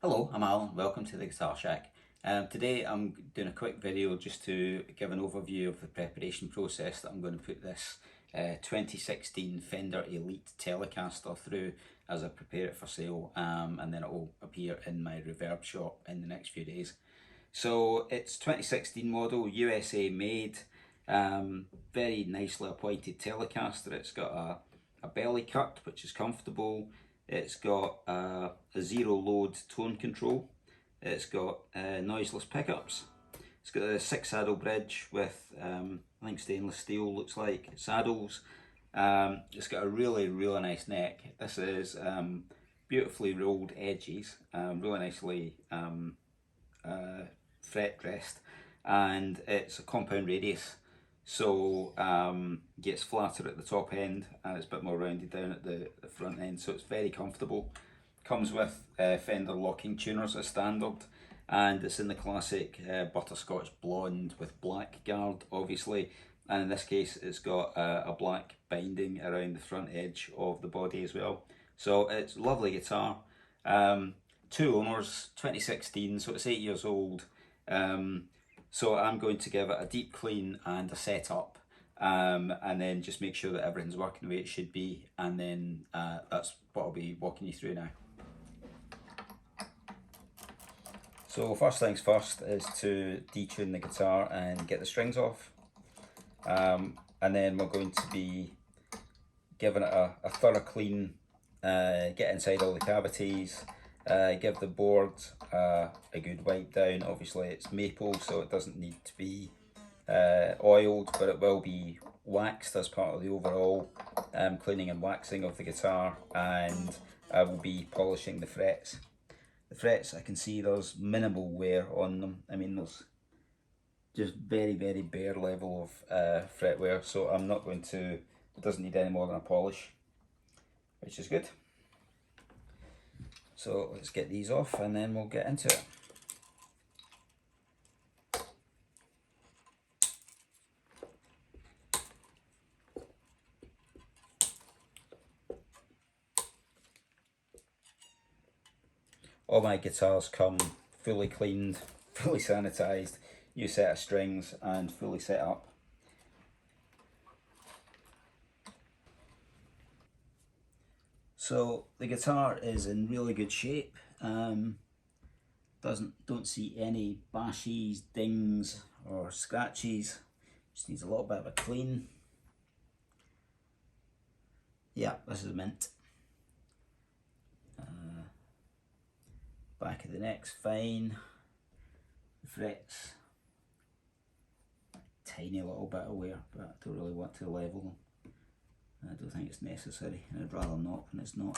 Hello, I'm Alan. Welcome to the Guitar Shack. Today I'm doing a quick video just to give an overview of the preparation process that I'm going to put this 2016 Fender Elite Telecaster through as I prepare it for sale, and then it will appear in my Reverb Shop in the next few days. So it's 2016 model, USA made, very nicely appointed Telecaster. It's got a belly cut which is comfortable. It's got a zero load tone control. It's got noiseless pickups. It's got a 6 saddle bridge with I think stainless steel looks like saddles. It's got a really nice neck. This is beautifully rolled edges, really nicely fret dressed, and it's a compound radius, so gets flatter at the top end and it's a bit more rounded down at the front end, so it's very comfortable. Comes with Fender locking tuners as standard, and it's in the classic butterscotch blonde with black guard obviously, and in this case it's got a black binding around the front edge of the body as well. So it's a lovely guitar. Two owners, 2016, so it's 8 years old. So I'm going to give it a deep clean and a setup, and then just make sure that everything's working the way it should be, and then that's what I'll be walking you through now. So first things first is to detune the guitar and get the strings off, and then we're going to be giving it a thorough clean, get inside all the cavities, give the board a good wipe down. Obviously it's maple, so it doesn't need to be oiled, but it will be waxed as part of the overall cleaning and waxing of the guitar, and I will be polishing the frets. The frets, I can see there's minimal wear on them. I mean, there's just very bare level of fret wear, so I'm not going to, it doesn't need any more than a polish, which is good. So let's get these off and then we'll get into it. All my guitars come fully cleaned, fully sanitized, new set of strings and fully set up. So the guitar is in really good shape. Don't see any bashes, dings or scratches. Just needs a little bit of a clean. Yeah, this is mint. Back of the neck's fine. The frets, tiny little bit of wear, but I don't really want to level them. I don't think it's necessary, and I'd rather not when it's not.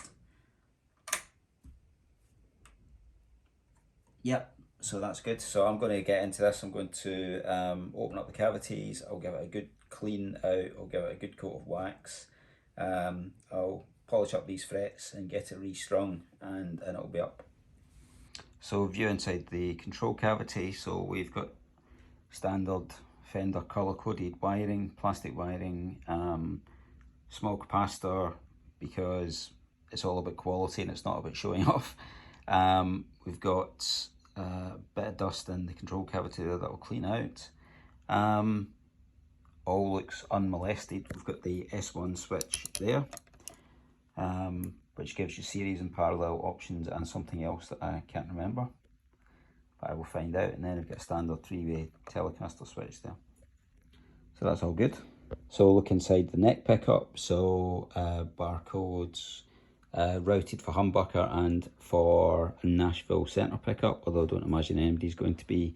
Yep, so that's good. So I'm going to get into this. I'm going to open up the cavities. I'll give it a good clean out. I'll give it a good coat of wax. I'll polish up these frets and get it restrung, and it'll be up. So view inside the control cavity. So we've got standard Fender colour-coded wiring, plastic wiring, small capacitor because it's all about quality and it's not about showing off. We've got a bit of dust in the control cavity there that will clean out. All looks unmolested. We've got the S1 switch there, which gives you series and parallel options and something else that I can't remember, but I will find out. And then we've got a standard 3-way Telecaster switch there. So that's all good. So look inside the neck pickup. So barcodes, routed for humbucker and for a Nashville center pickup, although I don't imagine anybody's going to be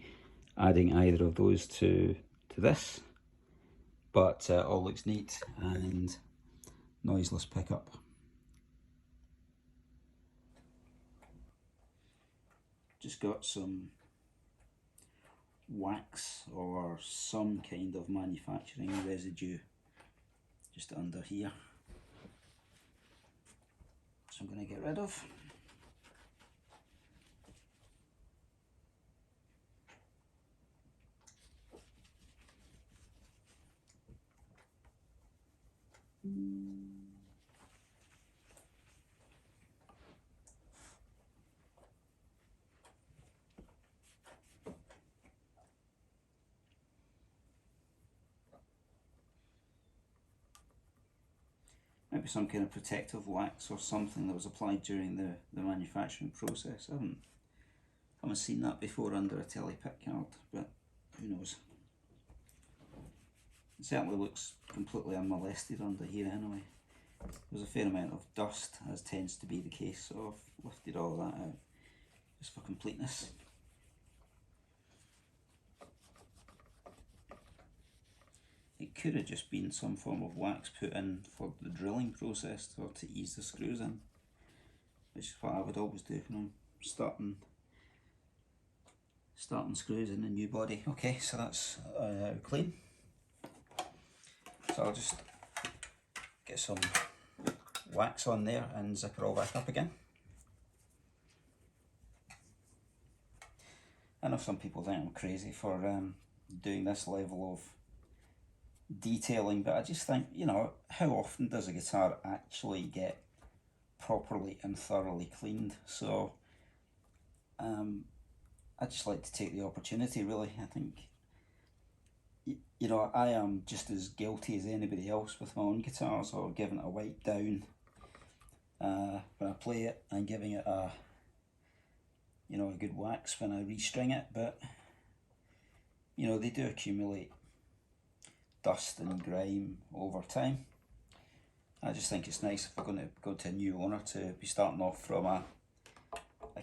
adding either of those to this, but all looks neat, and noiseless pickup. Just got some wax or some kind of manufacturing residue just under here, so I'm going to get rid of. maybe some kind of protective wax or something that was applied during the manufacturing process. I haven't seen that before under a tele pick guard, but who knows. It certainly looks completely unmolested under here anyway. There's a fair amount of dust, as tends to be the case, so I've lifted all of that out just for completeness. It could have just been some form of wax put in for the drilling process or to ease the screws in, which is what I would always do when I'm starting screws in a new body. Okay, so that's clean. So I'll just get some wax on there and zip it all back up again. I know some people think I'm crazy for doing this level of detailing, but I just think, you know, how often does a guitar actually get properly and thoroughly cleaned? So I just like to take the opportunity, really. I think, you know, I am just as guilty as anybody else with my own guitars, or giving it a wipe down when I play it and giving it a, you know, a good wax when I restring it. But, you know, they do accumulate dust and grime over time. I just think it's nice if we're going to go to a new owner to be starting off from a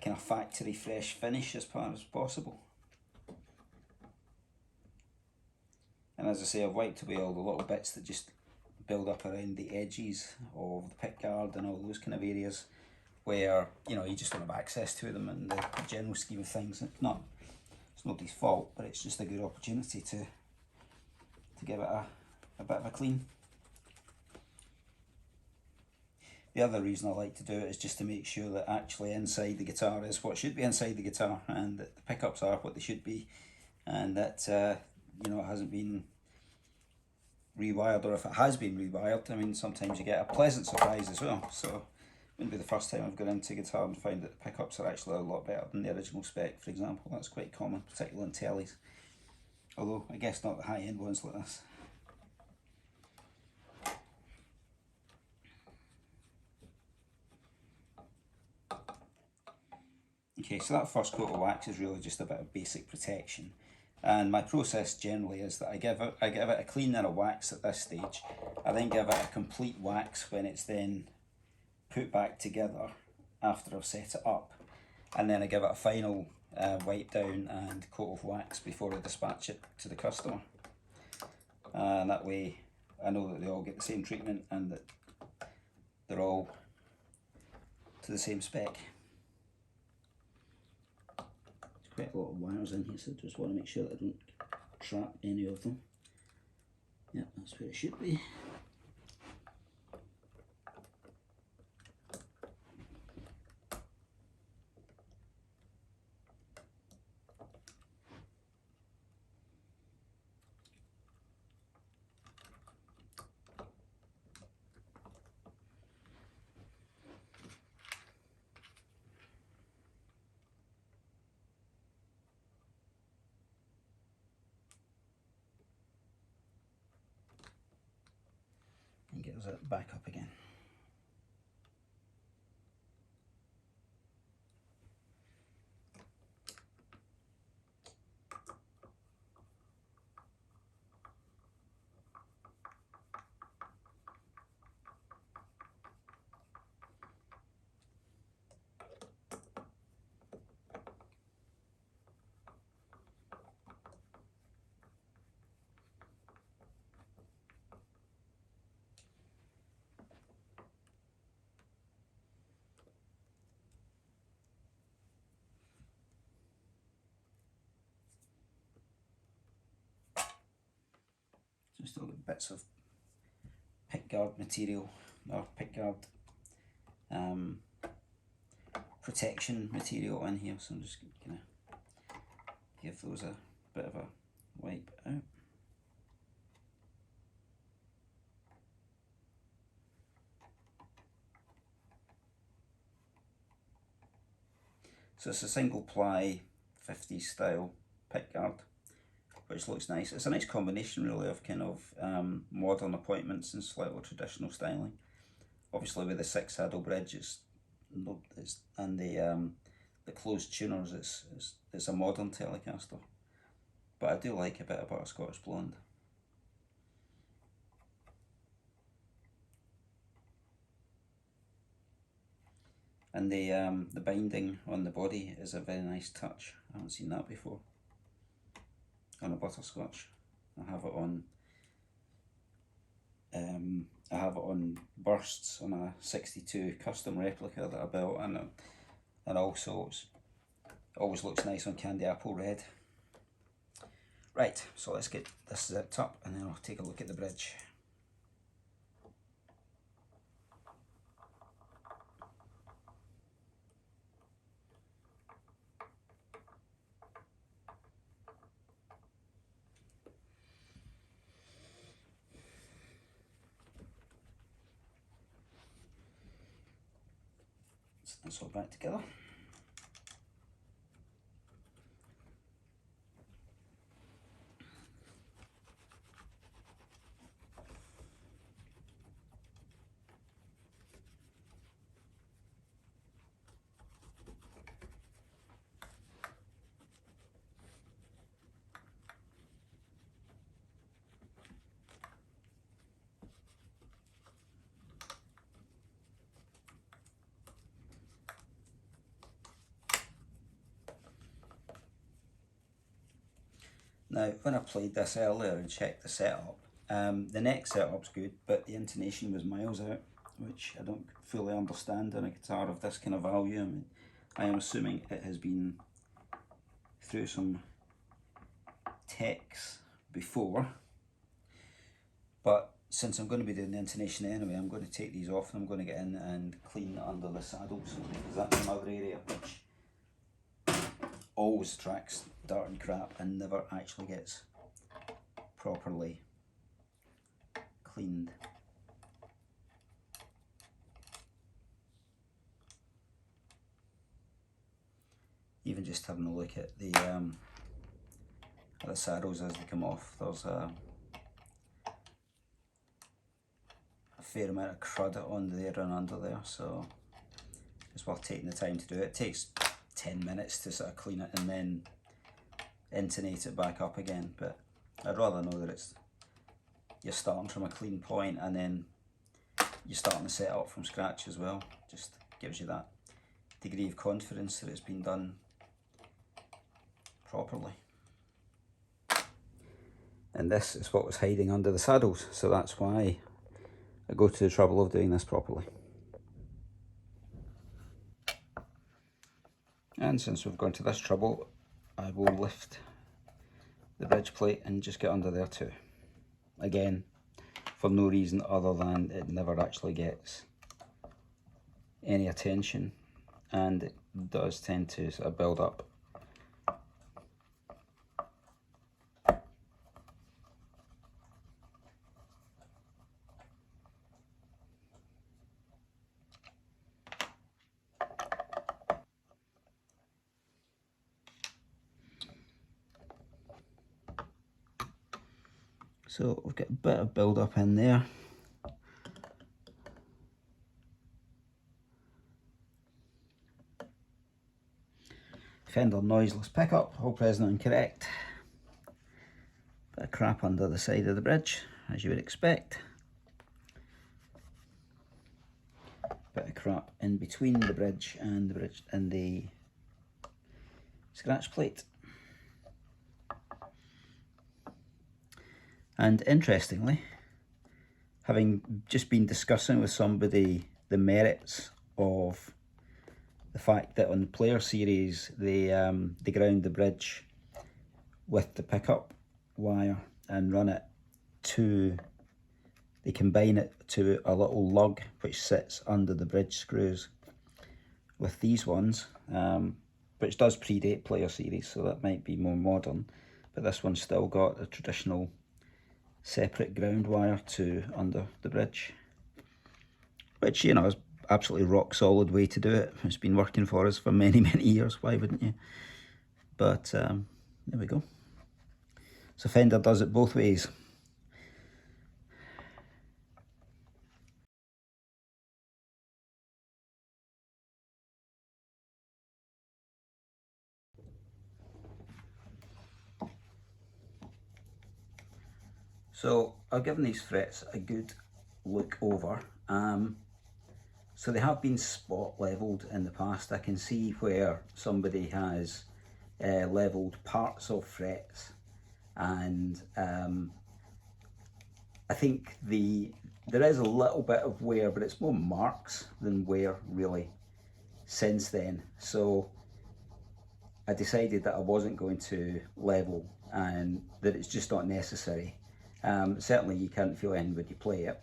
kind of factory fresh finish as far as possible. And as I say, I've wiped away all the little bits that just build up around the edges of the pick guard and all those kind of areas where, you know, you just don't have access to them in the general scheme of things. It's nobody's fault, but it's just a good opportunity to give it a bit of a clean. The other reason I like to do it is just to make sure that actually inside the guitar is what should be inside the guitar, and that the pickups are what they should be, and that you know, it hasn't been rewired, or if it has been rewired, I mean, sometimes you get a pleasant surprise as well. So it wouldn't be the first time I've got into a guitar and found that the pickups are actually a lot better than the original spec, for example. That's quite common, particularly in tellies, although I guess not the high-end ones like this. Okay, so that first coat of wax is really just a bit of basic protection, and my process generally is that I give it a clean and a wax at this stage. I then give it a complete wax when it's then put back together after I've set it up, and then I give it a final wipe down and coat of wax before I dispatch it to the customer. And that way I know that they all get the same treatment and that they're all to the same spec. Quite a lot of wires in here, so I just want to make sure that I don't trap any of them. Yep, that's where it should be. And get us back up again. So still got bits of pickguard material, or pickguard protection material in here, so I'm just gonna give those a bit of a wipe out. So it's a single ply 50s style pickguard, which looks nice. It's a nice combination really of kind of modern appointments and slightly traditional styling. Obviously with the 6 saddle bridge, and the closed tuners, it's a modern Telecaster, but I do like a bit of Scottish blonde. And the binding on the body is a very nice touch. I haven't seen that before on a butterscotch. I have it on bursts on a 62 custom replica that I built, and also it always looks nice on candy apple red. Right, so let's get this zipped up and then I'll take a look at the bridge. Set this all back together. Now, when I played this earlier and checked the setup, the neck setup's good, but the intonation was miles out, which I don't fully understand on a guitar of this kind of value. I mean, I am assuming it has been through some techs before, but since I'm going to be doing the intonation anyway, I'm going to take these off and I'm going to get in and clean under the saddles, because that's another area which always attracts dirt and crap and never actually gets properly cleaned. Even just having a look at the saddles as they come off, there's a fair amount of crud on there and under there, so it's worth taking the time to do it. It takes 10 minutes to sort of clean it and then intonate it back up again, but I'd rather know that you're starting from a clean point and then you're starting to set up from scratch as well. Just gives you that degree of confidence that it's been done properly. And this is what was hiding under the saddles, so that's why I go to the trouble of doing this properly. And since we've gone to this trouble, I will lift the bridge plate and just get under there too. Again, for no reason other than it never actually gets any attention, and it does tend to sort of build up. So we've got a bit of build up in there. Fender noiseless pickup, all present and correct. Bit of crap under the side of the bridge, as you would expect. Bit of crap in between the bridge and the scratch plate. And interestingly, having just been discussing with somebody the merits of the fact that on the Player series they ground the bridge with the pickup wire and run it to, they combine it to a little lug which sits under the bridge screws. With these ones, which does predate Player series, so that might be more modern, but this one's still got a traditional separate ground wire to under the bridge, which, you know, is absolutely rock solid way to do it. It's been working for us for many years, why wouldn't you? But there we go. So Fender does it both ways. So I've given these frets a good look over. So they have been spot levelled in the past. I can see where somebody has levelled parts of frets, and I think there is a little bit of wear, but it's more marks than wear really since then. So I decided that I wasn't going to level and that it's just not necessary. Certainly you can't feel anything when you play it.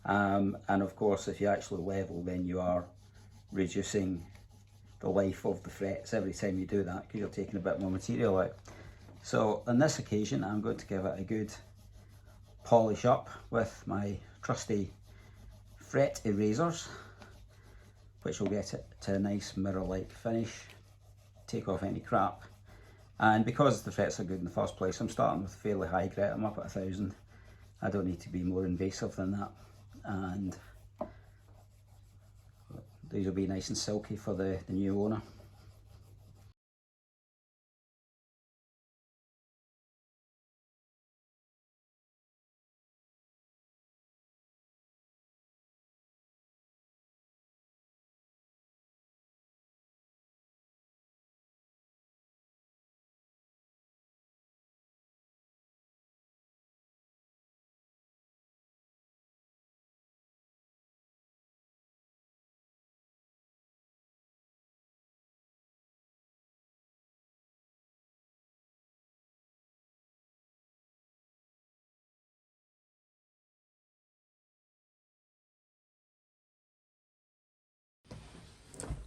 And of course, if you actually level, then you are reducing the life of the frets every time you do that, because you're taking a bit more material out. So on this occasion, I'm going to give it a good polish up with my trusty fret erasers, which will get it to a nice mirror-like finish, take off any crap. And because the frets are good in the first place, I'm starting with fairly high grit. I'm up at 1000. I don't need to be more invasive than that. And these will be nice and silky for the new owner.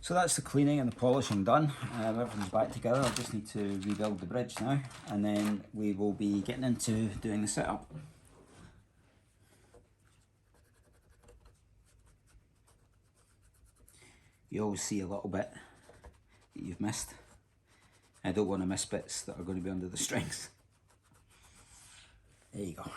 So that's the cleaning and the polishing done. Everything's back together. I just need to rebuild the bridge now, and then we will be getting into doing the setup. You always see a little bit that you've missed. I don't want to miss bits that are going to be under the strings. There you go.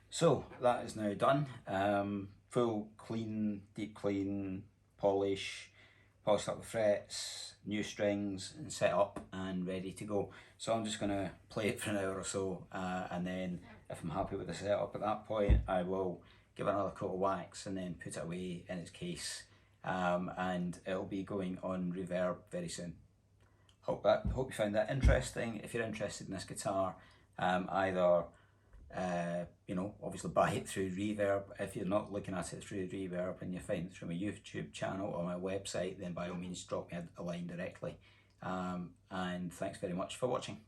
So that is now done. Full clean, deep clean, polish, polished up the frets, new strings and set up and ready to go. So I'm just going to play it for an hour or so, and then if I'm happy with the setup at that point, I will give it another coat of wax and then put it away in its case, and it'll be going on Reverb very soon. Hope you find that interesting. If you're interested in this guitar, either obviously buy it through Reverb. If you're not looking at it through Reverb and you find it through my YouTube channel or my website, then by all means drop me a line directly. And thanks very much for watching.